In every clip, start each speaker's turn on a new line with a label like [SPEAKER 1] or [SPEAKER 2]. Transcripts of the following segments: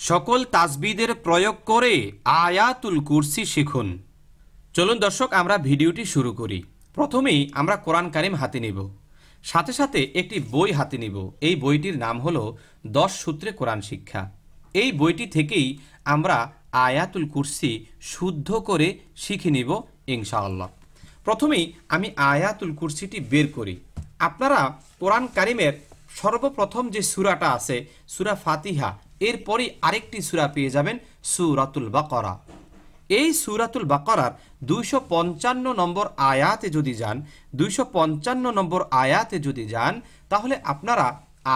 [SPEAKER 1] সকল তাসবিদের প্রয়োগ করে আয়াতুল কুরসি শিখুন। চলুন দর্শক, আমরা ভিডিওটি শুরু করি। প্রথমেই আমরা কোরআন কারিম হাতে নিব, সাথে সাথে একটি বই হাতে নিব। এই বইটির নাম হলো 10 সূত্রে কোরআন শিক্ষা। এই বইটি থেকেই আমরা আয়াতুল কুরসি শুদ্ধ করে শিখে নিব ইনশাআল্লাহ। প্রথমেই আমি আয়াতুল কুরসিটি বের করি। আপনারা কোরআন কারিমের সর্বপ্রথম যে সূরাটা আছে সূরা ফাতিহা, এরপরই আরেকটি সূরা পেয়ে যাবেন সূরাতুল বাকারা। এই সূরাতুল বাকারার 255 নম্বর আয়াতে যদি যান, 255 নম্বর আয়াতে যদি যান, তাহলে আপনারা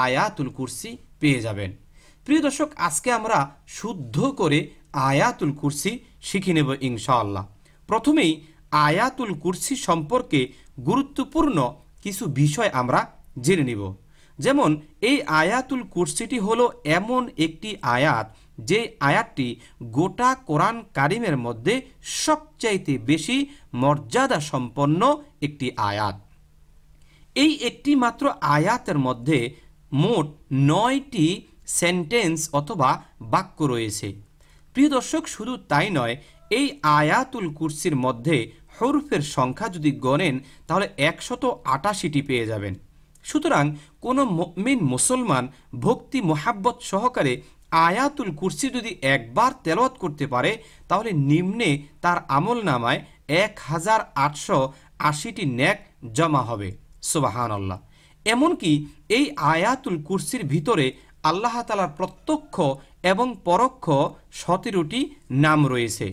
[SPEAKER 1] আয়াতুল কুরসি পেয়ে যাবেন। প্রিয় দর্শক, আজকে আমরা শুদ্ধ করে আয়াতুল কুরসি শিখে নেব ইনশাআল্লাহ। প্রথমেই আয়াতুল কুরসি সম্পর্কে গুরুত্বপূর্ণ কিছু বিষয় আমরা জেনে নিব। যেমন এই আয়াতুল কুরসিটি হলো এমন একটি আয়াত যে আয়াতটি গোটা কোরআন কারিমের মধ্যে সবচাইতে বেশি মর্যাদা সম্পন্ন একটি আয়াত। এই একটি মাত্র আয়াতের মধ্যে মোট 9টি সেন্টেন্স অথবা বাক্য রয়েছে। প্রিয় দর্শক, শুধু তাই নয়, এই আয়াতুল কুরসির মধ্যে হরফের সংখ্যা যদি গণেন তাহলে 188টি পেয়ে যাবেন। সুতরাং কোনো মুমিন মুসলমান ভক্তি মোহাব্বত সহকারে আয়াতুল কুরসি যদি একবার তেলাওয়াত করতে পারে তাহলে নিম্নে তার আমল নামায় 1880টি নেক জমা হবে। সুবহানাল্লাহ। এমনকি এই আয়াতুল কুরসির ভিতরে আল্লাহ তাআলার প্রত্যক্ষ এবং পরোক্ষ 17টি নাম রয়েছে।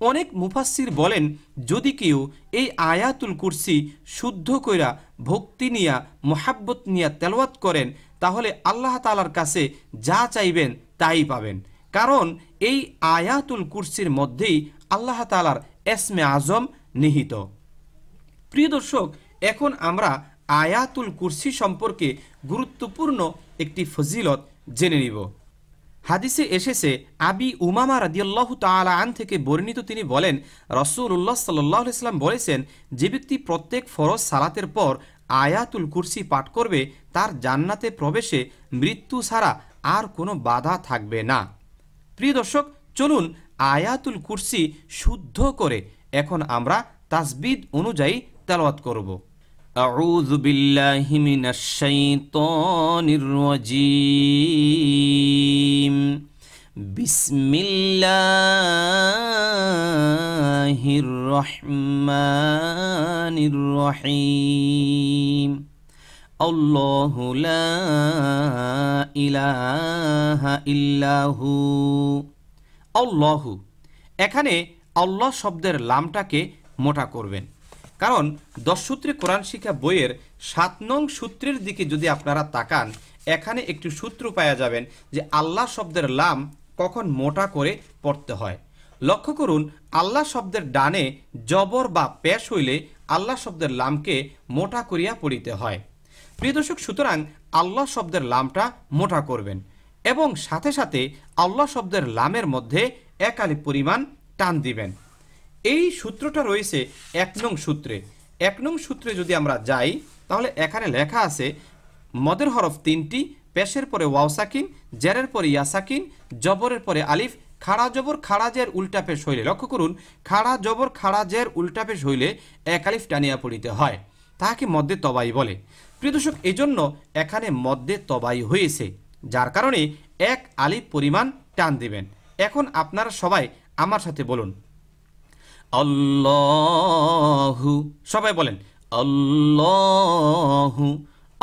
[SPEAKER 1] অনেক মুফাসসির বলেন, যদি কেউ এই আয়াতুল কুরসি শুদ্ধ কইরা ভক্তি নিয়া মোহাব্বত নিয়া তেলাওয়াত করেন তাহলে আল্লাহ তাআলার কাছে যা চাইবেন তাই পাবেন। কারণ এই আয়াতুল কুরসির মধ্যেই আল্লাহ তাআলার ইসমে আজম নিহিত। প্রিয় দর্শক, এখন আমরা আয়াতুল কুরসি সম্পর্কে গুরুত্বপূর্ণ একটি ফজিলত জেনে নিব। হাদিসে এসেছে, আবি উমামা রাদিয়াল্লাহু তাআলা আন থেকে বর্ণিত, তিনি বলেন, রাসূলুল্লাহ সাল্লাল্লাহু আলাইহি ওয়াসাল্লাম বলেছেন, যে ব্যক্তি প্রত্যেক ফরজ সালাতের পর আয়াতুল কুরসি পাঠ করবে তার জান্নাতে প্রবেশে মৃত্যু ছাড়া আর কোনো বাধা থাকবে না। প্রিয় দর্শক, চলুন আয়াতুল কুরসি শুদ্ধ করে এখন আমরা তাসবিদ অনুযায়ী তেলাওয়াত করব। আউযু বিল্লাহি মিনাশ শাইতানির রাজীম। বিসমিল্লাহির রহমানির রহিম। আল্লাহু লা ইলাহা ইল্লাহু। আল্লাহু, এখানে আল্লাহ শব্দের লামটাকে মোটা করবেন, কারণ 10 সূত্রে কোরআন শিক্ষা বইয়ের 7 নং সূত্রের দিকে যদি আপনারা তাকান, এখানে একটি সূত্র পাওয়া যাবেন যে আল্লাহ শব্দের লাম কখন মোটা করে পড়তে হয়। লক্ষ্য করুন, আল্লাহ শব্দের ডানে জবর বা পেশ হইলে আল্লাহ শব্দের লামকে মোটা করিয়া পড়িতে হয়। প্রিয় দর্শক, সুতরাং আল্লাহ শব্দের লামটা মোটা করবেন এবং সাথে সাথে আল্লাহ শব্দের লামের মধ্যে 1 আলিফ পরিমাণ টান দিবেন। এই সূত্রটা রয়েছে 1 নং সূত্রে। 1 নং সূত্রে যদি আমরা যাই তাহলে এখানে লেখা আছে, মদের হরফ 3টি, পেশের পরে ওয়াও সাকিন, জেরের পরে ইয়া সাকিন, জবরের পরে আলিফ, খাড়া জবর খাড়া জের উল্টা পেশ হইলে, লক্ষ্য করুন, খাড়া জবর খাড়া জের উল্টা পেশ হইলে 1 আলিফ টানিয়া পড়িতে হয়, তাহাকে মদ্দে তবাই বলে। প্রিয় দর্শক, এই জন্য এখানে মদ্দে তবাই হয়েছে, যার কারণে 1 আলিফ পরিমাণ টান দিবেন। এখন আপনারা সবাই আমার সাথে বলুন, আল্লাহু। সবাই বলেন, আল্লাহু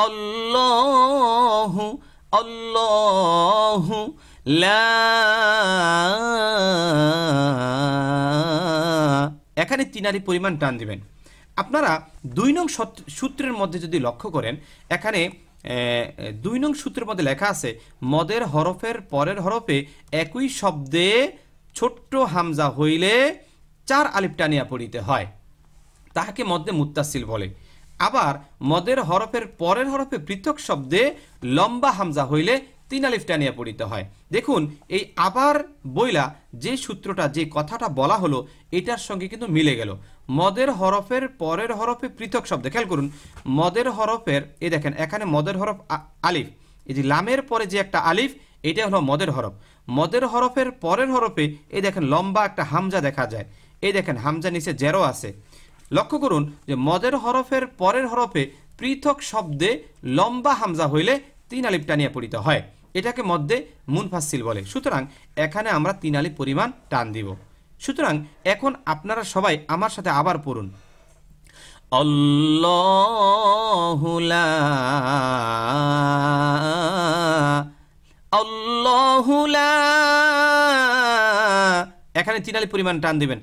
[SPEAKER 1] আল্লাহু আল্লাহু লা। এখানে 3 আলিফ পরিমাণ টান দিবেন। আপনারা 2 নং সূত্রের মধ্যে যদি লক্ষ্য করেন, এখানে 2 নং সূত্রের মধ্যে লেখা আছে, মদের হরফের পরের হরফে একই শব্দে ছোট্ট হামজা হইলে 4 আলিফ টানিয়া পড়িতে হয়, তাহাকে মদ্দে মুত্তাসিল বলে। আবার মদের হরফের পরের হরফে পৃথক শব্দে লম্বা হামজা হইলে 3 আলিফ টানিয়া পড়িতে হয়। দেখুন, এই আবার বইলা যে সূত্রটা, যে কথাটা বলা হলো, এটার সঙ্গে কিন্তু মিলে গেল। মদের হরফের পরের হরফে পৃথক শব্দে, খেয়াল করুন, মদের হরফের, এই দেখেন এখানে মদের হরফ আলিফ, এই যে লামের পরে যে একটা আলিফ, এটা হলো মদের হরফ। মদের হরফের পরের হরফে এই দেখেন লম্বা একটা হামজা দেখা যায়, এই দেখেন হামজা নিচে জেরো আছে। লক্ষ্য করুন যে মদের হরফের পরের হরফে পৃথক শব্দে লম্বা হামজা হইলে 3 আলিফ টানিয়া পড়িতে হয়, এটাকে মধ্যে মুনফাসিল বলে। সুতরাং এখানে আমরা 3 আলিফ পরিমাণ টান দিব। সুতরাং এখন আপনারা সবাই আমার সাথে আবার পড়ুন, আল্লাহু লা আল্লাহু লা, এখানে 3 আলিফ পরিমাণ টান দিবেন।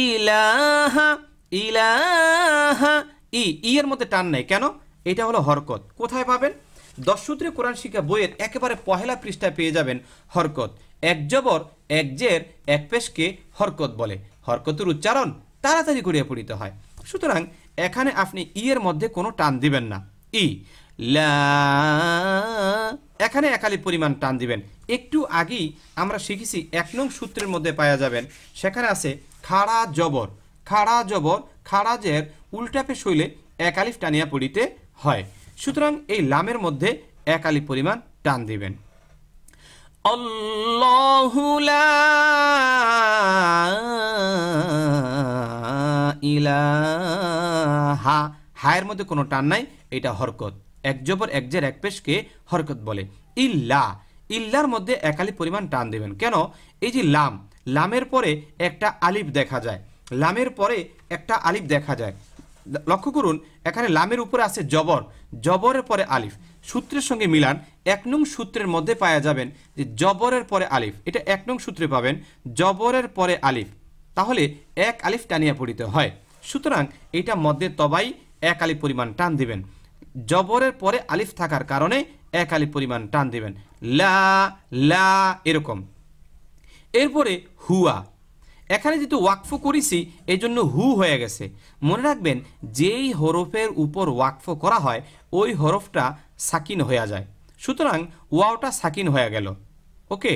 [SPEAKER 1] ইলাহা ইলাহা, ই এর মধ্যে টান নাই কেন? এটা হলো হরকত। কোথায় পাবেন? 10 সূত্রে কোরআন শিক্ষা বইয়ের একেবারে পহেলা পৃষ্ঠায় পেয়ে যাবেন হরকত। এক জবর এক জের এক পেশকে হরকত বলে। হরকতের উচ্চারণ তাড়াতাড়ি করিয়া পড়িতে হয়। সুতরাং এখানে আপনি ই এর মধ্যে কোনো টান দিবেন না। ই লা, এখানে 1 আলিফ পরিমাণ টান দিবেন। একটু আগেই আমরা শিখেছি 1 নং সূত্রের মধ্যে পাওয়া যাবেন, সেখানে আছে খাড়া জবর, খাড়া জবর খাড়া জের উল্টা পেশ হইলে 1 আলিফ টানিয়া পড়িতে হয়। সুতরাং এই লামের মধ্যে 1 আলিফ পরিমাণ টান দিবেন। আল্লাহু লা ইলাহা, হায়ের মধ্যে কোনো টান নাই, এটা হরকত। এক জবর এক জের এক পেশকে হরকত বলে। ইল্লা, ইল্লার মধ্যে 1 আলিফ পরিমাণ টান দিবেন। কেন? এই যে লাম, লামের পরে একটা আলিফ দেখা যায়, লামের পরে একটা আলিফ দেখা যায়। লক্ষ্য করুন এখানে লামের উপরে আছে জবর, জবরের পরে আলিফ। সূত্রের সঙ্গে মিলান, 1 নং সূত্রের মধ্যে পাওয়া যাবেন যে জবরের পরে আলিফ, এটা 1 নং সূত্রে পাবেন জবরের পরে আলিফ, তাহলে 1 আলিফ টানিয়া পড়িতে হয়। সুতরাং এটা মধ্যে তবাই 1 আলিফ পরিমাণ টান দিবেন। জবরের পরে আলিফ থাকার কারণে 1 আলিফ পরিমাণ টান দিবেন। লা লা, এরকম। এরপরে হুয়া, এখানে যেহেতু ওয়াকফ করেছি এই জন্য হু হয়ে গেছে। মনে রাখবেন যেই হরফের উপর ওয়াকফ করা হয় ওই হরফটা সাকিন হয়ে যায়, সুতরাং ওয়াওটা সাকিন হয়ে গেল। ওকে,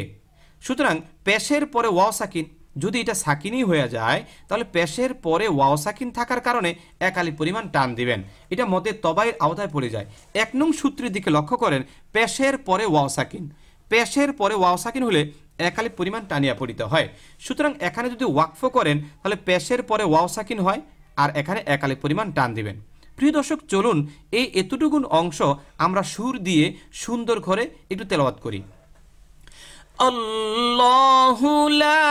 [SPEAKER 1] সুতরাং পেশের পরে ওয়াও সাকিন, যদি এটা সাকিনই হয়ে যায় তাহলে পেশের পরে ওয়াও সাকিন থাকার কারণে 1 আলিফ পরিমাণ টান দিবেন। এটা মধ্যে তবাইয়ের আওতায় পড়ে যায়। 1 নং সূত্রের দিকে লক্ষ্য করেন, পেশের পরে ওয়াও সাকিন, পেশের পরে ওয়াও সাকিন হলে 1 আলিফ পরিমাণ টানিয়া পড়িতে হয়। সুতরাং এখানে যদি ওয়াকফ করেন তাহলে পেশের পরে ওয়াও সাকিন হয় আর এখানে 1 আলিফ পরিমাণ টান দিবেন। প্রিয় দর্শক, চলুন এই এতটুকুন অংশ আমরা সুর দিয়ে সুন্দর করে একটু তেলাওয়াত করি। আল্লাহু লা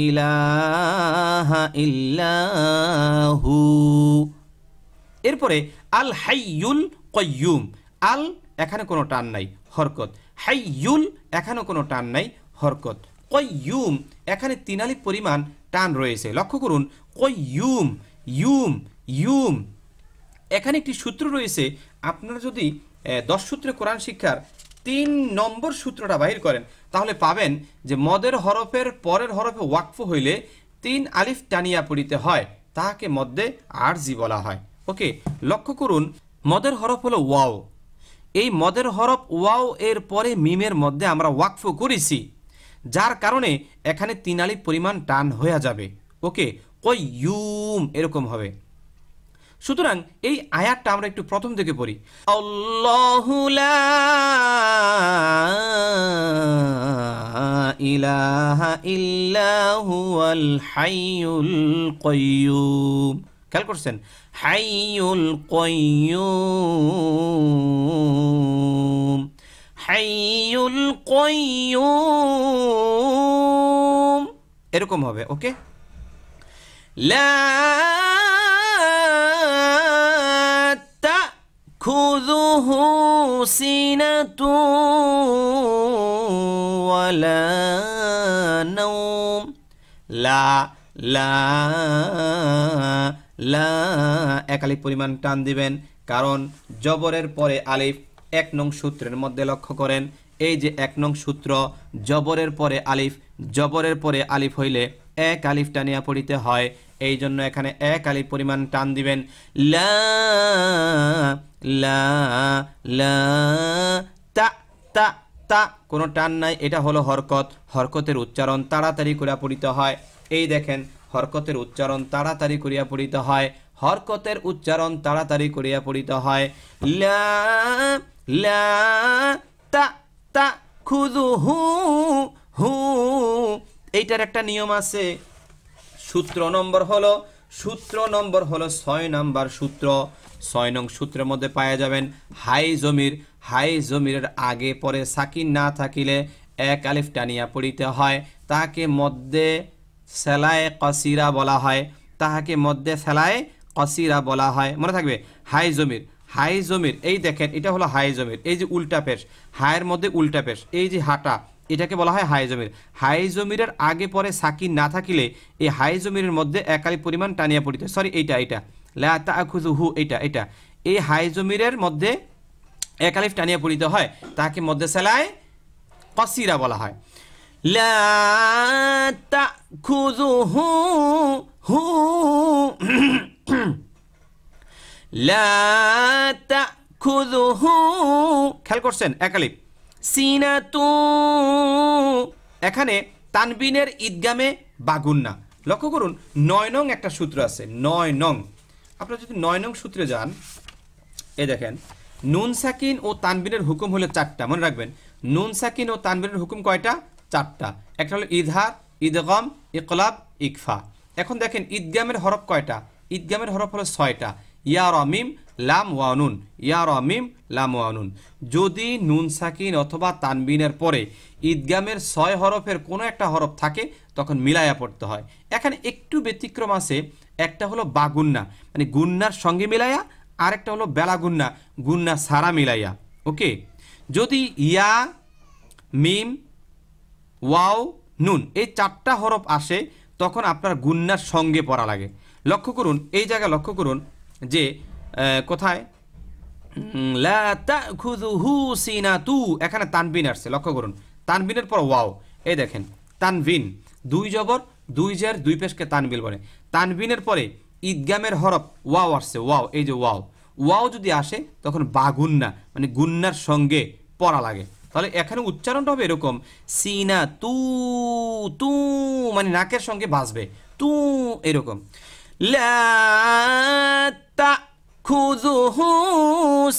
[SPEAKER 1] ইলাহা ইল্লাহু, এরপরে আল হাইয়ুল কাইয়্যুম, আল এখানে কোনো টান নাই, হরকত। হাইয়ুল এখানে কোনো টান নাই, হরকত। কাইয়্যুম এখানে 3 আলিফ পরিমাণ টান রয়েছে। লক্ষ্য করুন কাইয়্যুম, ইউম ইউম, এখানে একটি সূত্র রয়েছে। আপনারা যদি 10 সূত্রে কোরআন শিক্ষার 3 নম্বর সূত্রটা বাহির করেন তাহলে পাবেন যে মদের হরফের পরের হরফে ওয়াকফ হইলে 3 আলিফ টানিয়া পড়িতে হয়, তাহাকে মধ্যে আরজি বলা হয়। ওকে, লক্ষ্য করুন মদের হরফ হলো ওয়াও, এই মদের হরফ ওয়াও এর পরে মিমের মধ্যে আমরা ওয়াকফ করেছি, যার কারণে এখানে 3 আলিফ পরিমাণ টান হয়ে যাবে। ওকে, কাইয়্যুম এরকম হবে। সুতরাং এই আয়াতটা আমরা একটু প্রথম থেকে পড়ি। আল্লাহু লা ইলাহা ইল্লা হুয়াল হাইয়ুল কাইয়্যুম, খেয়াল করছেন হাইয়ুল কাইয়্যুম, হাইয়ুল কাইয়্যুম এরকম হবে। ওকে, লা তাখুযুহু সিনাতুন ওয়ালা নাওম, লা লা লা 1 আলিফ পরিমাণ টান দিবেন, কারণ জবরের পরে আলিফ। 1 নং সূত্রের মধ্যে লক্ষ্য করেন, এই যে 1 নং সূত্র, জবরের পরে আলিফ, জবরের পরে আলিফ হইলে 1 আলিফ টানিয়া পড়িতে হয়, এই জন্য এখানে 1 আলিফ পরিমাণ টান দিবেন। লা লা লা, তা তা তা, কোনো টান নাই, এটা হলো হরকত। হরকতের উচ্চারণ তাড়াতাড়ি করিয়া পড়িতে হয়। এই দেখেন হরকতের উচ্চারণ তাড়াতাড়ি করিয়া পড়িতে হয়। হরকতের উচ্চারণ তাড়াতাড়ি করিয়া পড়িতে হয়। লা লা তা তা খুযুহু হু, এইটার একটা নিয়ম আছে। সূত্র নম্বর হলো 6 নম্বর সূত্র। 6 নং সূত্রের মধ্যে পাওয়া যাবেন হাই জমিরের আগে পরে সাকিন না থাকিলে এক আলিফ টানিয়া পড়িতে হয়, তাকে মধ্যে সেলায়ে কসিরা বলা হয়। তাহাকে মধ্যে সেলায়ে কসিরা বলা হয়, মনে থাকবে। হাই জমির এই দেখেন, এটা হলো হাই জমির, এই যে উল্টা পেশ, হায়ের মধ্যে উল্টা পেশ, এই যে হাটা, এটাকে বলা হয় হাই জমির। হাই জমিরের আগে পরে সাকিন না থাকিলে এই হাই জমিরের মধ্যে এক আলিফ পরিমাণ টানিয়া পড়িতে, সরি এইটা লা তাখুযুহু, এটা এই হাই জমিরের মধ্যে এক আলিফ টানিয়া পড়িতে হয়, তাকে মধ্যে সেলায়ে কসিরা বলা হয়। লা তাখুযুহু হু লা তাখুযুহু, খেয়াল করছেন এক আলিফ। সিনাতু, এখানে তানবিনের ঈদগামে বাগুন্না। লক্ষ্য করুন 9 নং একটা সূত্র আছে, 9 নং। আপনারা যদি 9 নং সূত্রে যান, এই দেখেন নুন সাকিন ও তানবিনের হুকুম হলো 4টা, মনে রাখবেন। নুন সাকিন ও তানবিনের হুকুম কয়টা? 4টা। একটা হলো ইজহার, ইদগাম, ইকলাব, ইকফা। এখন দেখেন ঈদগামের হরফ কয়টা? ঈদগামের হরফ হলো 6টা। ইয়া র মিম লাম ওয়া নুন, ইয়া র মিম লাম ওয়া নুন। যদি নুন সাকিন অথবা তানবিনের পরে ঈদগামের 6 হরফের কোনো একটা হরফ থাকে, তখন মিলায়া পড়তে হয়। এখানে একটু ব্যতিক্রম আছে, একটা হলো বাগুন্না, মানে গুন্নার সঙ্গে মিলাইয়া, আরেকটা হলো বেলা গুন্না, গুন্না সারা মিলাইয়া। ওকে, যদি ইয়া মিম ওয়াও নুন এই 4টা হরফ আসে, তখন আপনার গুন্নার সঙ্গে পড়া লাগে। লক্ষ্য করুন, এই জায়গায় লক্ষ্য করুন যে কোথায় লা তাখুযুহু সিনাতু, এখানে তানবিন আসছে। লক্ষ্য করুন তানবিনের পর ওয়াও, এই দেখেন তানবিন, 2 জবর 2 জের 2 পেশকে তানবিল বলে। তানবিনের পরে ঈদগামের হরফ ওয়াও আসছে, ওয়াও, এই যে ওয়াও যদি আসে, তখন বাগুন্না, মানে গুন্নার সঙ্গে পড়া লাগে। তাহলে এখানে উচ্চারণটা হবে এরকম, সিনা তু তু, মানে নাকের সঙ্গে বাজবে, তু, এরকম। লা তাখুযুহু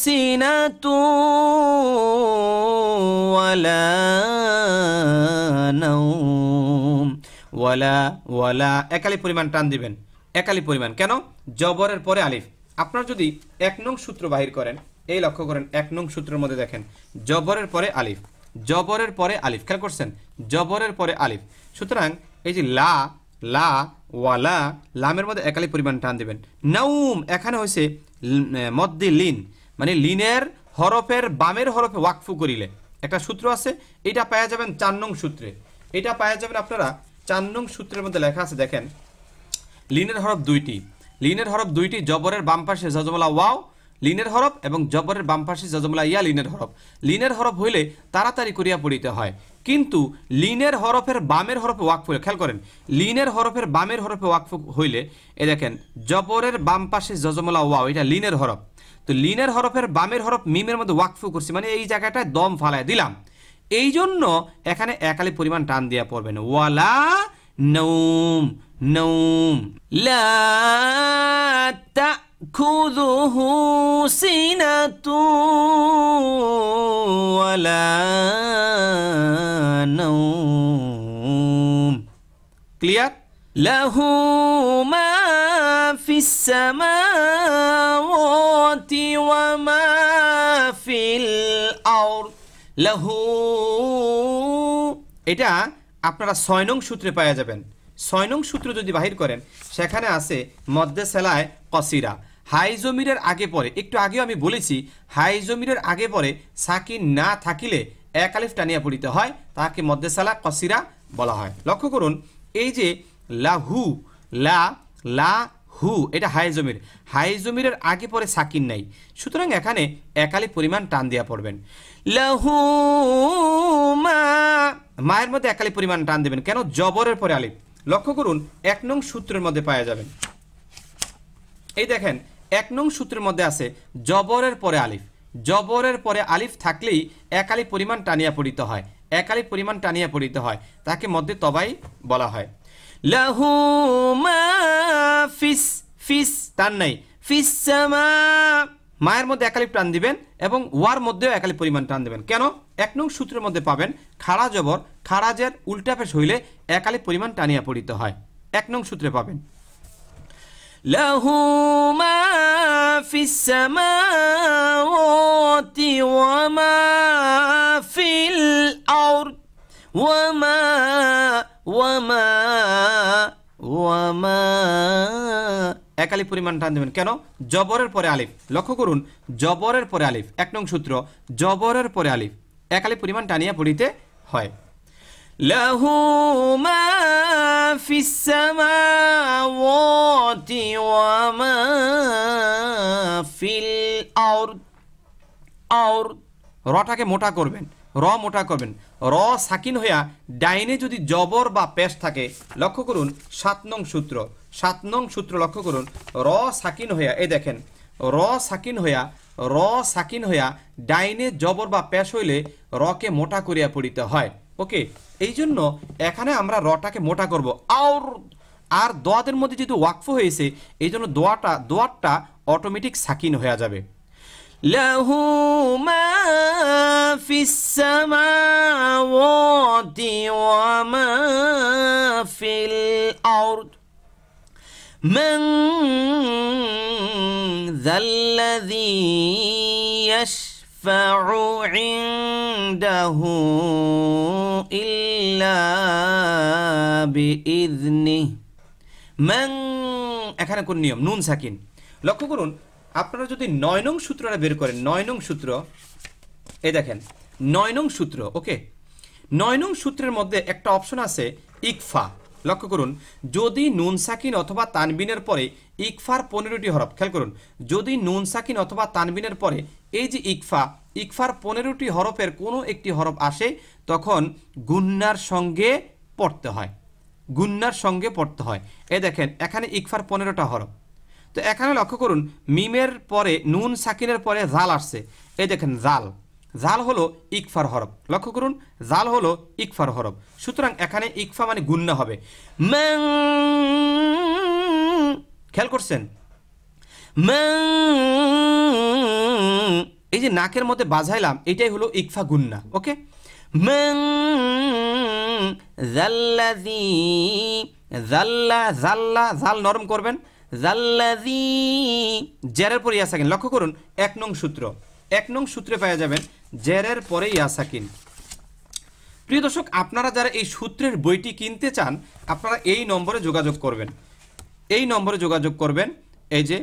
[SPEAKER 1] সিনাতু ওয়ালা নাওম, ওয়ালা একালি পরিমাণ টান দিবেন, একালি পরিমাণ। কেন? জবরের পরে আলিফ। আপনার যদি 1 নং সূত্র বাহির করেন, এই লক্ষ্য করেন 1 নং সূত্রের মধ্যে দেখেন জবরের পরে আলিফ, জবরের পরে আলিফ, খেয়াল করছেন জবরের পরে আলিফ। সুতরাং এই যে লা ওয়ালা, লামের মধ্যে একালি পরিমাণ টান দিবেন। নাউম, এখানে হয়েছে মদ্দি লিন, মানে লিনের হরফের বামের হরফে ওয়াকফু করিলে একটা সূত্র আছে, এটা পাওয়া যাবেন 4 নং সূত্রে। এটা পাওয়া যাবেন আপনারা 4 নং সূত্রের মধ্যে লেখা আছে, দেখেন লিনের হরফ 2টি, লিনের হরফ 2টি, জবরের বাম পাশে জজমলা ওয়াও লিনের হরফ এবং জবরের বাম পাশে জজমলা ইয়া লিনের হরফ। লিনের হরফ হইলে তাড়াতাড়ি করিয়া পড়িতে হয়, কিন্তু লিনের হরফের বামের হরফে ওয়াকফ হইলে, খেয়াল করেন লিনের হরফের বামের হরফে ওয়াকফ হইলে, এ দেখেন জবরের বাম পাশে জজমলা ওয়াও, এটা লিনের হরফ। তো লিনের হরফের বামের হরফ মিমের মধ্যে ওয়াকফ করছি, মানে এই জায়গাটায় দম ফালায় দিলাম, এই জন্য এখানে একালি পরিমাণ টান দিয়া পড়বেন, ওয়ালা নৌম নৌম। লা তাখুযুহু সিনাতু ওয়ালা নৌম। ক্লিয়ার? লাহু মা ফিস সামাওয়াতি ওয়া মা ফিল আরদ। লাহু, এটা আপনারা 6 নং সূত্রে পাওয়া যাবেন। 6 নং সূত্র যদি বাহির করেন, সেখানে আছে মধ্যে সেলায় কসিরা। হাই জমিরের আগে পরে, একটু আগেও আমি বলেছি হাই জমিরের আগে পরে সাকিন না থাকিলে এক আলিফ টানিয়া পড়িতে হয়, তাকে মধ্যে সেলা কসিরা বলা হয়। লক্ষ্য করুন এই যে লাহু, লা হু, এটা হাই জমির, হাই জমিরের আগে পরে সাকিন নাই, সুতরাং এখানে এক আলিফ পরিমাণ টান দিয়া পড়বেন। লাহু মা, মায়ের মধ্যে এক আলিফ পরিমাণ টান দেবেন, কেন? জবরের পরে আলিফ। লক্ষ্য করুন 1 নং সূত্রের মধ্যে পাওয়া যাবেন, এই দেখেন 1 নং সূত্রের মধ্যে আছে জবরের পরে আলিফ, জবরের পরে আলিফ থাকলেই এক আলিফ পরিমাণ টানিয়া পড়িতে হয়, এক আলিফ পরিমাণ টানিয়া পড়িতে হয়, তাকে মধ্যে তবাই বলা হয়। লাহু মা ফিস টান নাই, ফিস সামা মায়ের মধ্যে একালিফ টান দিবেন এবং ওয়ার মধ্যেও একালিফ পরিমাণ টান দিবেন। কেন? 1 নং সূত্রের মধ্যে পাবেন খাড়া জবর খাড়াজের উল্টা পেশ হইলে একালিফ পরিমাণ টানিয়া পড়িতে হয়। 1 নং সূত্রে পাবেন লাহু মা ফিস সামাওয়াতি ওয়া মা ফিল আরদ ওয়া মা একালিফ পরিমাণ টান দেবেন। কেন? জবরের পরে আলিফ। লক্ষ্য করুন, জবরের পরে আলিফ, 1 নং সূত্র, জবরের পরে আলিফ, একালিফ পরিমাণ টানিয়া পড়িতে হয়। লাহু মা ফিস সামাওয়াতি ওয়া মা ফিল আরদ। রটাকে মোটা করবেন, র মোটা করবেন, র সাকিন হইয়া ডাইনে যদি জবর বা পেশ থাকে, লক্ষ্য করুন 7 নং সূত্র, 7 নং সূত্র লক্ষ্য করুন, র সাকিন হইয়া, এই দেখেন র সাকিন হইয়া ডাইনে জবর বা পেশ হইলে রকে মোটা করিয়া পড়িতে হয়। ওকে, এই জন্য এখানে আমরা রটাকে মোটা করব। আর দোয়াদের মধ্যে যেহেতু ওয়াকফ হয়েছে, এই জন্য দোয়ারটা অটোমেটিক সাকিন হয়ে যাবে। লাহু মা ফিস সামাওয়াতি ওয়া মা ফিল আরদ মান যাল্লাযী ইয়াশফাউ ইনদাহু ইল্লা বিইذনিহি। মান, এখানে কোন নিয়ম? নুন সাকিন। লক্ষ্য করুন, আপনারা যদি 9 নং সূত্রটা বের করেন, 9 নং সূত্র, এই দেখেন 9 নং সূত্র। ওকে, 9 নং সূত্রের মধ্যে একটা অপশন আছে ইকফা। লক্ষ্য করুন, যদি নুন সাকিন অথবা তানবিনের পরে ইকফার 15টি হরফ, খেয়াল করুন, যদি নুন সাকিন অথবা তানবিনের পরে এই যে ইকফার 15টি হরফের কোনো একটি হরফ আসে, তখন গুন্নার সঙ্গে পড়তে হয়, গুন্নার সঙ্গে পড়তে হয়। এই দেখেন এখানে ইকফার 15টা হরফ। তো এখানে লক্ষ্য করুন, মিমের পরে নুন সাকিনের পরে জাল আসছে। এই দেখেন জাল হলো ইকফার হরফ। লক্ষ্য করুন, জাল হলো ইকফার হরফ। সুতরাং এখানে ইকফা মানে গুন্না হবে। খেয়াল করছেন, এই যে নাকের মধ্যে বাজাইলাম, এটাই হলো ইকফা গুন্না। ওকে, জাল নরম করবেন, জাল্লাযী জেরের পরে ইয়া সাকিন। লক্ষ্য করুন 1 নং সূত্র, 1 নং সূত্রে পেয়ে যাবেন জেরের পরে ইয়া সাকিন। প্রিয় দর্শক, আপনারা যারা এই সূত্রের বইটি কিনতে চান, আপনারা এই নম্বরে যোগাযোগ করবেন, এই নম্বরে যোগাযোগ করবেন। এই যে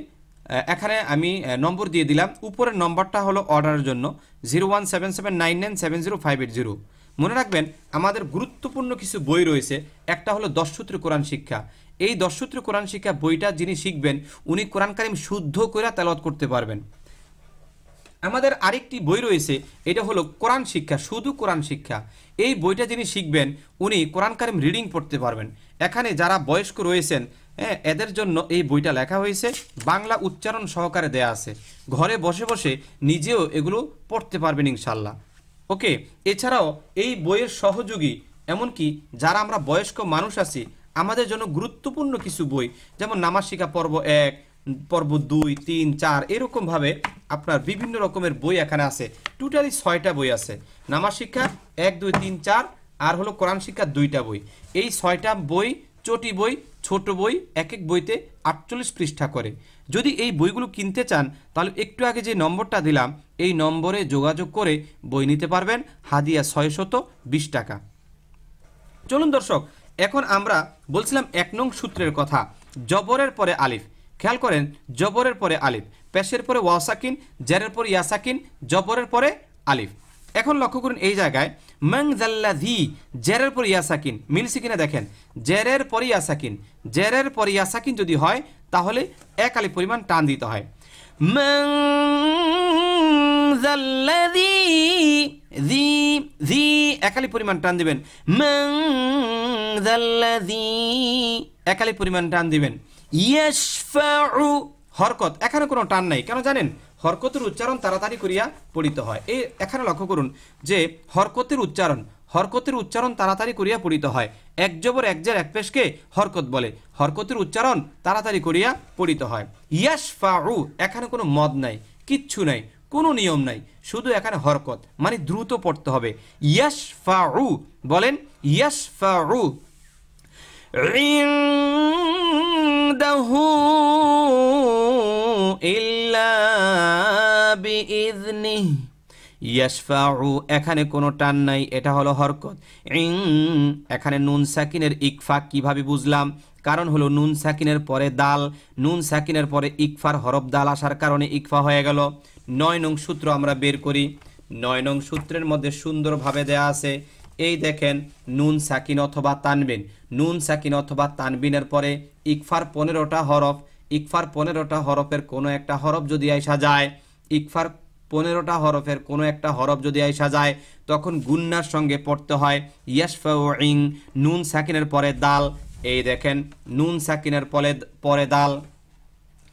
[SPEAKER 1] এখানে আমি নম্বর দিয়ে দিলাম, উপরের নম্বরটা হলো অর্ডারের জন্য 01779970580। মনে রাখবেন, আমাদের গুরুত্বপূর্ণ কিছু বই রয়েছে। একটা হলো 10 সূত্র কোরআন শিক্ষা। এই 10 সূত্র কোরআন শিক্ষা বইটা যিনি শিখবেন, উনি কোরআন কারিম শুদ্ধ করে তেলাওয়াত করতে পারবেন। আমাদের আরেকটি বই রয়েছে, এটা হলো কোরআন শিক্ষা, শুধু কোরআন শিক্ষা। এই বইটা যিনি শিখবেন, উনি কোরআন কারিম রিডিং পড়তে পারবেন। এখানে যারা বয়স্ক রয়েছেন, এদের জন্য এই বইটা লেখা হয়েছে, বাংলা উচ্চারণ সহকারে দেয়া আছে। ঘরে বসে বসে নিজেও এগুলো পড়তে পারবেন ইনশাল্লাহ। ওকে, এছাড়াও এই বইয়ের সহযোগী, এমনকি যারা আমরা বয়স্ক মানুষ আছি, আমাদের জন্য গুরুত্বপূর্ণ কিছু বই, যেমন নামাজ শিক্ষা পর্ব 1, পর্ব 2, 3, 4, এরকমভাবে আপনার বিভিন্ন রকমের বই এখানে আছে। টোটালি 6টা বই আছে। নামাজ শিক্ষা 1, 2, 3, 4, আর হলো কোরআন শিক্ষা 2টা বই। এই 6টা বই চটি বই, ছোট বই, এক এক বইতে 48 পৃষ্ঠা করে। যদি এই বইগুলো কিনতে চান, তাহলে একটু আগে যে নম্বরটা দিলাম, এই নম্বরে যোগাযোগ করে বই নিতে পারবেন। হাদিয়া 620 টাকা। চলুন দর্শক, এখন আমরা বলছিলাম 1 নং সূত্রের কথা, জবরের পরে আলিফ। খেয়াল করেন, জবরের পরে আলিফ, পেশের পরে ওয়া সাকিন, জেরের পরে ইয়া সাকিন, জবরের পরে আলিফ। এখন লক্ষ্য করুন এই জায়গায় মান যাল্লাযী, জেরের পরে ইয়া সাকিন, মিলছে কিনা দেখেন, জেরের পরে ইয়া সাকিন, জেরের পরে ইয়া সাকিন যদি হয়, তাহলে এক আলিফ পরিমাণ টান দিতে হয়। মান যাল্লাযী, জি এক আলিফ পরিমাণ টান দিবেন। মান যাল্লাযী, এক আলিফ পরিমাণ টান দিবেন। ইয়াশফাউ, হরকত, এখানে কোনো টান নাই। কেন জানেন? হরকতের উচ্চারণ তাড়াতাড়ি করিয়া পড়িতে হয়। এই এখানে লক্ষ্য করুন যে হরকতের উচ্চারণ তাড়াতাড়ি করিয়া পড়িতে হয়। এক জবর এক জের এক পেশকে হরকত বলে। হরকতের উচ্চারণ তাড়াতাড়ি করিয়া পড়িতে হয়। ইয়াশফাউ, এখানে কোনো মদ নাই, কিচ্ছু নাই, কোনো নিয়ম নাই, শুধু এখানে হরকত, মানে দ্রুত পড়তে হবে। ইয়াশফাউ, বলেন ইয়াশফাউ। ইনদাহু ইল্লা বিইذনিহি, ইয়াশফাউ, এখানে কোনো টান নাই, এটা হলো হরকত। ইং, এখানে নুন সাকিনের ইকফা কিভাবে বুঝলাম? কারণ হলো নুন সাকিনের পরে দাল, নুন সাকিনের পরে ইকফার হরফ দাল আসার কারণে ইকফা হয়ে গেল। 9 নং সূত্র আমরা বের করি। 9 নং সূত্রের মধ্যে সুন্দরভাবে দেয়া আছে, এই দেখেন, নুন সাকিন অথবা তানবিন, নুন সাকিন অথবা তানবিনের পরে ইকফার 15টা হরফ, ইকফার 15টা হরফের কোনো একটা হরফ যদি আইসা যায়, ইকফার 15টা হরফের কোনো একটা হরফ যদি আইসা যায়, তখন গুন্নার সঙ্গে পড়তে হয় ইয়াশফাউইং, নুন সাকিনের পরে দাল। এই দেখেন, নুন সাকিনের পরে দাল,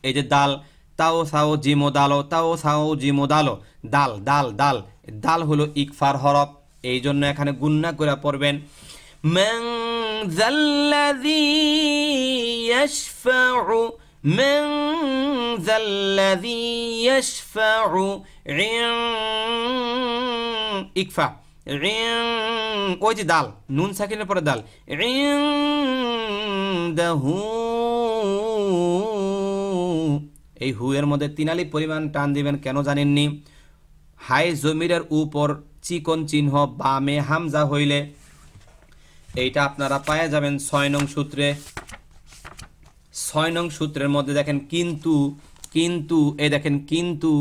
[SPEAKER 1] এই যে দাল, তাও সাও জিমো দালো, তাও সাও জিমো দালো, দাল দাল দাল, দাল হলো ইকফার হরফ, এই জন্য এখানে গুন্না করে পড়বেন। মান যাল্লাযী ইয়াশফাউ, মান যাল্লাযী ইয়াশফাউ, ইকফা, ওই যে দাল, নুন সাকিনের পরে দাল, ইনদাহু, এই হু এর মধ্যে 3 আলিফ পরিমাণ টান দিবেন, কেন জানেননি? হাই জমিরের উপর চিকন চিহ্ন বামে হামজা হইলে, এইটা আপনারা পায়ে যাবেন 6 নং সূত্রে। 6 নং সূত্রের মধ্যে দেখেন কিন্তু, কিন্তু এই দেখেন কিন্তু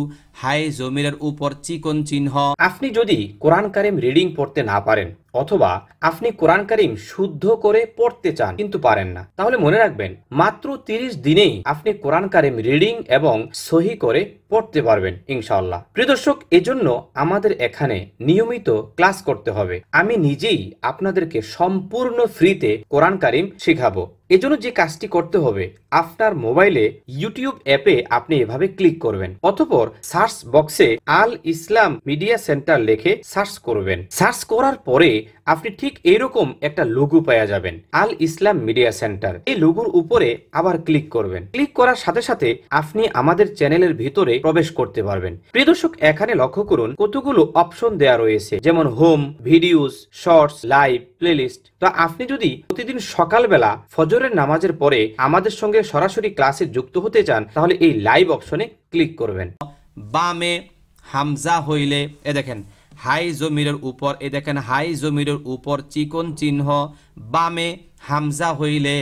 [SPEAKER 1] হাই জমিরের উপর চিকন চিহ্ন। আপনি যদি কোরআন কারিম রিডিং পড়তে না পারেন, অথবা আপনি কোরআন কারিম শুদ্ধ করে পড়তে চান কিন্তু পারেন না, তাহলে মনে রাখবেন মাত্র 30 দিনেই আপনি কোরআন কারিম রিডিং এবং সহি করে পড়তে পারবেন ইনশাআল্লাহ। প্রিয় দর্শক, এজন্য আমাদের এখানে নিয়মিত ক্লাস করতে হবে। আমি নিজেই আপনাদেরকে সম্পূর্ণ ফ্রিতে কোরআন কারিম শেখাবো। এজন্য যে কাজটি করতে হবে, আপনার মোবাইলে ইউটিউব অ্যাপে আপনি এভাবে ক্লিক করবেন, অতঃপর সার্চ বক্সে আল ইসলাম মিডিয়া সেন্টার লিখে সার্চ করবেন। সার্চ করার পরে আপনি ঠিক এরকম একটা লোগো পেয়ে যাবেন, আল ইসলাম মিডিয়া সেন্টার। এই লোগোর উপরে আবার ক্লিক করবেন। ক্লিক করার সাথে সাথে আপনি আমাদের চ্যানেলের ভিতরে প্রবেশ করতে পারবেন। প্রিয় দর্শক, এখানে লক্ষ্য করুন কতগুলো অপশন দেয়া রয়েছে, যেমন home, videos, shorts, live, playlist. তো আপনি যদি প্রতিদিন সকালবেলা ফজরের নামাজের পরে আমাদের সঙ্গে সরাসরি ক্লাসে যুক্ত হতে চান, তাহলে এই লাইভ অপশনে ক্লিক করবেন। বামে হামজা হইলে, এ দেখেন হাই জমিরের উপর, এ দেখেন হাই জমিরের উপর চিকন চিহ্ন বামে হামজা হইলে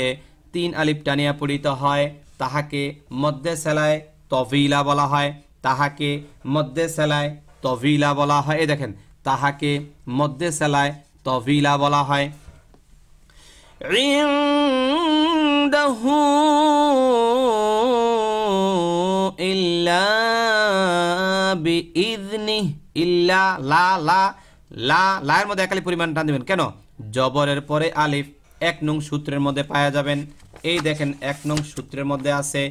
[SPEAKER 1] 3 আলিফ টানিয়া পড়িতে হয়, তাহাকে মধ্যে সেলায় তভিলা বলা হয়, তাহাকে মধ্যে সেলায় তভিলা বলা হয়। এ দেখেন, তাহাকে মধ্যে সেলায় তভিলা বলা হয়। ইনদাহু ইল্লা বিইذনিহি, ইল্লা, লা লা লা, লা এর মধ্যে 1 আলিফ পরিমাণ টান দিবেন, কেন? জবরের পরে আলিফ 1 নং সূত্রের মধ্যে পাওয়া যাবেন। এই দেখেন 1 নং সূত্রের মধ্যে আছে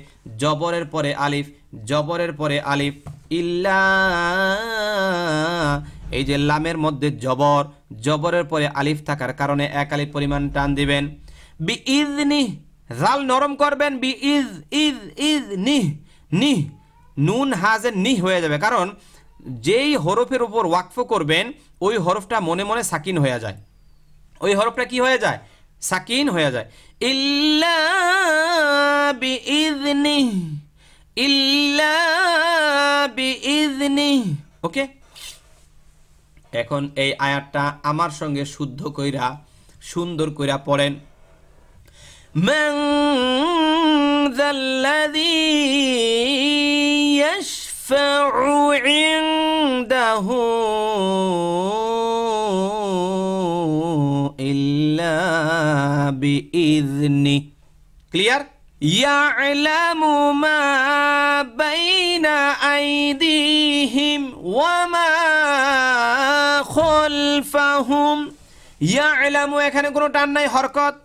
[SPEAKER 1] জবরের পরে আলিফ, জবরের পরে আলিফ, ইল্লা, এই যে লামের মধ্যে জবর, জবরের পরে আলিফ থাকার কারণে 1 আলিফ পরিমাণ টান দিবেন। বিইذনিহি, জাল নরম করবেন, বিইজ ইজ ইজ নি নি, নুন হাজে নি হয়ে যাবে, কারণ যেই হরফের উপর ওয়াকফ করবেন ওই হরফটা মনে মনে সাকিন হয়ে যায়, ওই হরফটা কি হয়ে যায়? সাকিন হয়ে যায়। ইল্লা বিইذনিহি, ইল্লা বিইذনিহি। ওকে, এখন এই আয়াতটা আমার সঙ্গে শুদ্ধ কইরা সুন্দর কইরা পড়েন। মান যাল্লাযী ইয়াশফাউ ইনদাহু ইল্লা বিইذনিহি। ক্লিয়ার? ইয়ালামু মা বাইনা আইদিহিম ওয়া মা খালফাহুম। ইয়ালামু, এখানে কোনো টান নাই, হরকত।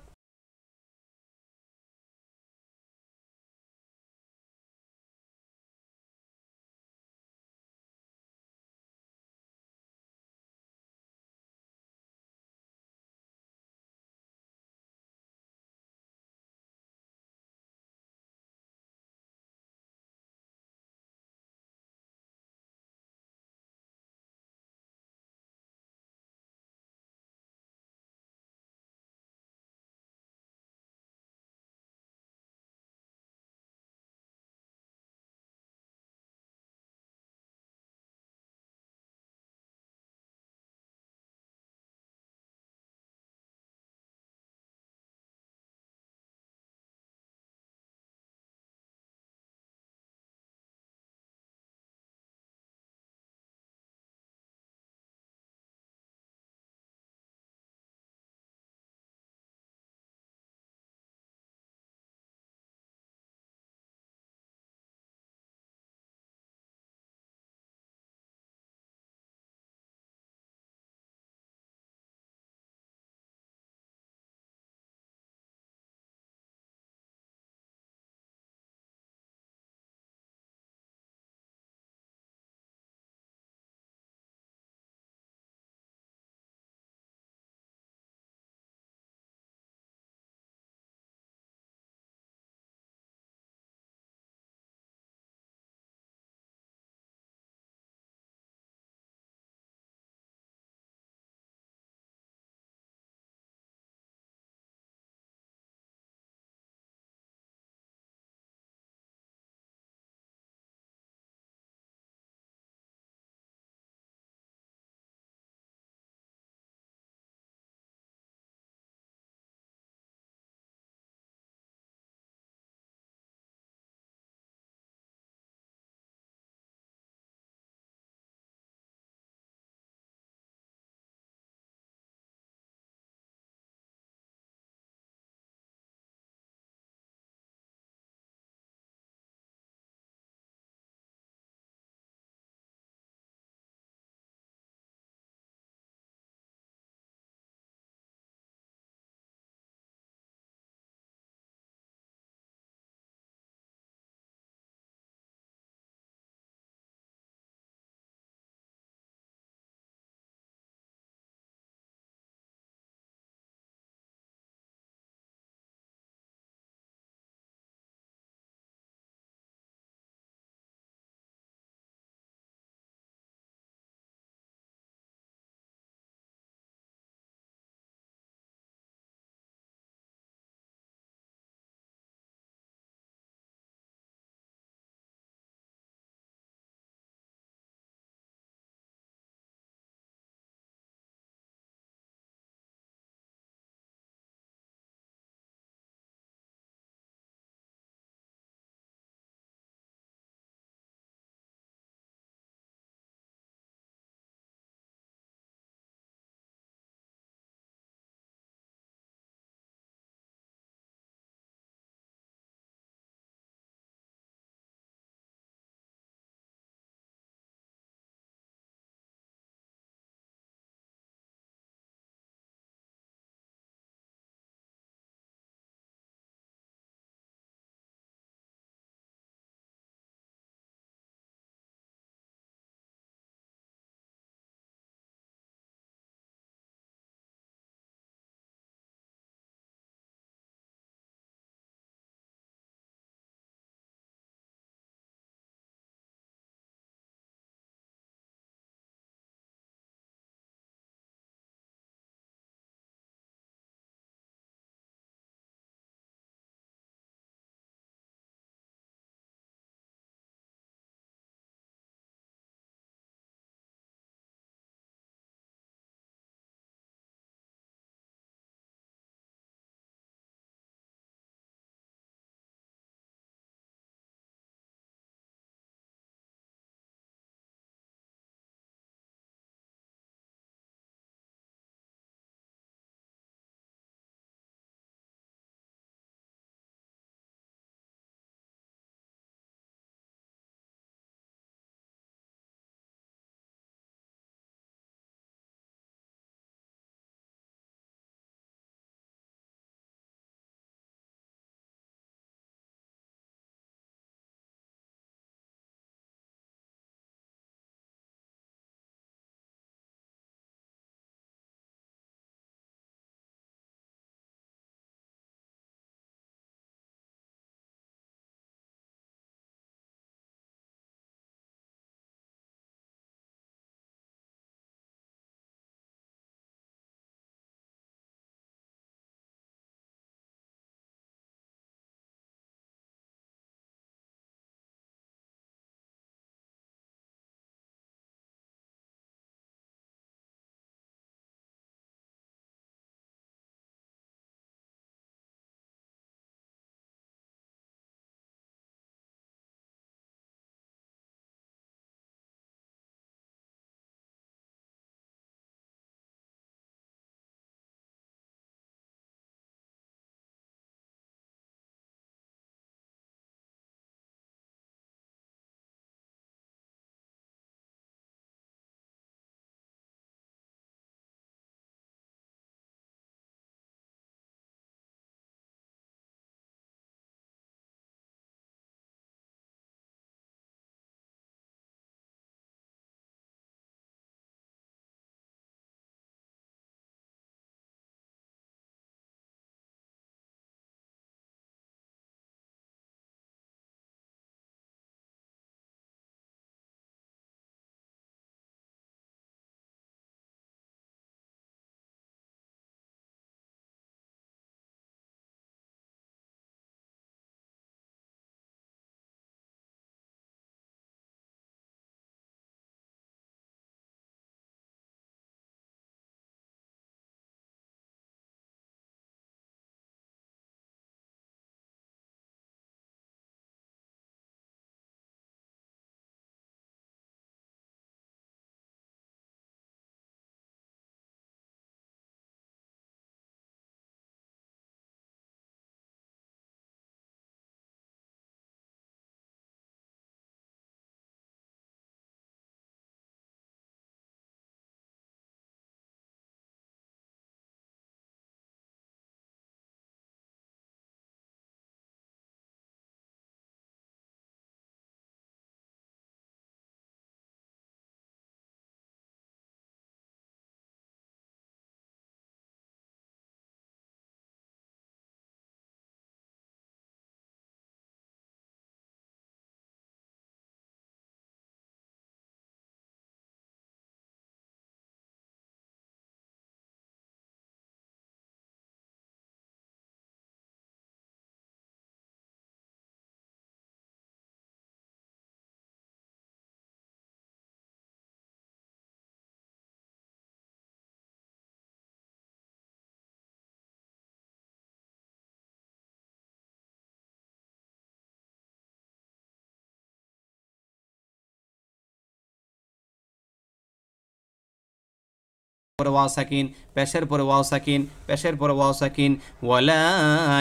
[SPEAKER 1] পরে ওয়াও সাকিন, পেশের পরে ওয়াও সাকিন, পেশের পরে ওয়াও সাকিন, ওয়ালা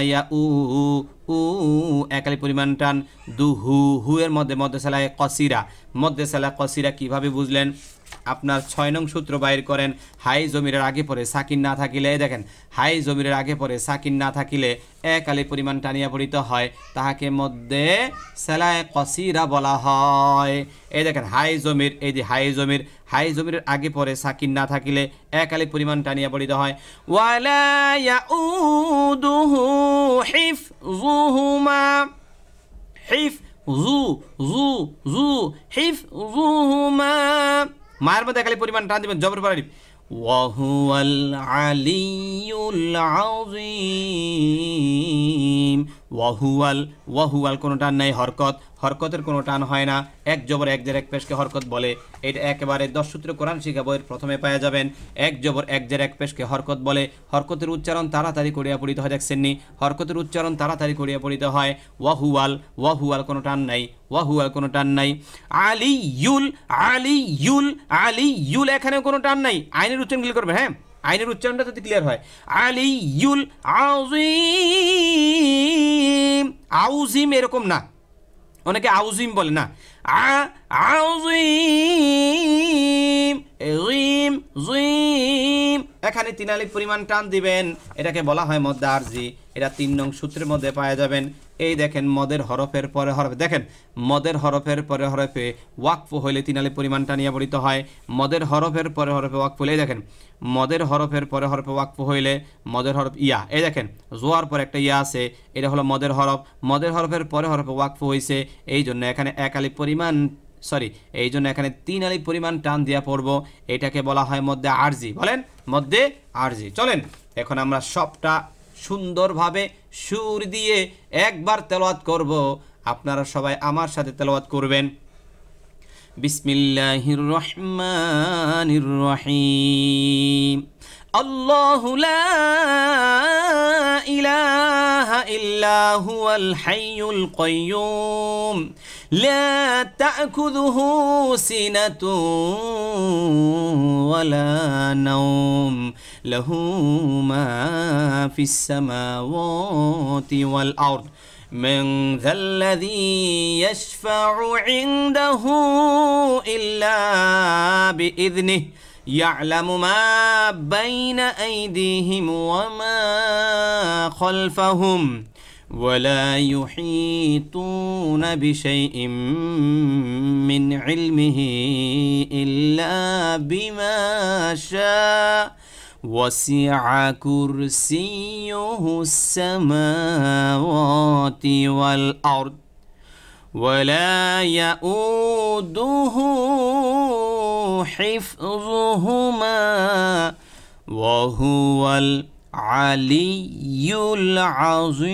[SPEAKER 1] ইয়াউ উ এক আলিফ পরিমাণ টান, দুহু হু এর মধ্যে মধ্যে সালায় কসিরা, মধ্যে সালা কসিরা কিভাবে বুঝলেন? আপনার 6 নং সূত্র বাইর করেন। হাই জমিরের আগে পরে সাকিন না থাকিলে, দেখেন হাই জমিরের আগে পরে সাকিন না থাকিলে এক আলিফ পরিমাণ টানিয়া পড়িত হয়, তাহাকে মধ্যে সালায় কসিরা বলা হয়। এই দেখেন হাই জমির, এই যে হাই জমির, হাই জমিরের আগে পরে সাকিন না থাকিলে এক আলিফ পরিমাণ টানিয়া পড়িত হয়। ওয়ালা ইয়াউদুহু হিফযুহুমা, হিফযু যু যু হিফযুহুমা, মায়ের মধ্যে এক আলিফ পরিমাণ টান দিবেন, জবর পর আলিফ। ওয়াহুয়াল আলিয়ুল আযীম, ওয়াহুয়াল, ওয়াহুয়াল কোনো টান নাই, হরকত, হরকতের কোনো টান হয় না, এক জবর এক জের এক পেশকে হরকত বলে। এটা একেবারে 10 সূত্রে কোরআন শিক্ষা বইয়ের প্রথমে পাওয়া যাবেন। এক জবর এক জের এক পেশকে হরকত বলে। হরকতের উচ্চারণ তাড়াতাড়ি করিয়া পড়িতে হয়, দেখছেন নি? হরকতের উচ্চারণ তাড়াতাড়ি করিয়া পড়িতে হয়। ওয়াহুয়াল, ওয়াহুয়াল কোনো টান নাই, ওয়াহুয়াল কোনো টান নাই। আলিয়ুল, আলিয়ুল, আলিয়ুল এখানেও কোনো টান নাই। আইনের উচ্চারণ ক্লিয়ার করবে, হ্যাঁ আইনের উচ্চারণটা যদি ক্লিয়ার হয়। আলিয়ুল আযীম, আউজিম এরকম না, অনেকে আউজিম বলে না, আউজিম, জিম জিম, এখানে 3 আলিফ পরিমাণ টান দিবেন, এটাকে বলা হয় মদ্দে আরজি। এটা 3 নং সূত্রের মধ্যে পাওয়া যাবেন। এই দেখেন মদের হরফের পরে হরফে, দেখেন মদের হরফের পরে হরফে ওয়াকফ হইলে 3 আলিফ পরিমাণ টানিয়া পড়িতে হয়। মদের হরফের পরে হরফে ওয়াকফ হইলে, দেখেন মদের হরফের পরে হরফে ওয়াকফ হইলে মদের হরফ ইয়া, এই দেখেন জোয়ার পর একটা ইয়া আছে, এটা হলো মদের হরফ। মদের হরফের পরে হরফে ওয়াকফ হইছে, এই জন্য এখানে 1 আলিফ পরিমাণ, সরি এই জন্য এখানে 3 আলিফ পরিমাণ টান দিয়া পড়বো। এটাকে বলা হয় মদ্দে আরজি। বলেন মদ্দে আরজি। চলেন এখন আমরা সবটা সুন্দরভাবে সুর দিয়ে একবার তেলাওয়াত করব। আপনারা সবাই আমার সাথে তেলাওয়াত করবেন। বিসমিল্লাহির রহমানির রহিম। আল্লাহু লা ইলাহা ইল্লা হুয়াল হাইয়ুল কাইয়্যুম লা তা'খুযুহু সিনাতুন ওয়ালা নাওম লাহু মা ফিস সামাওয়াতি ওয়াল আরদ من ذا الذي يشفع عنده إلا بإذنه يعلم ما بين أيديهم وما خلفهم ولا يحيطون بشيء من علمه إلا بما شاء وسع كرسيه السماوات والأرض ولا يؤوده حفظهما وهو العلي العظيم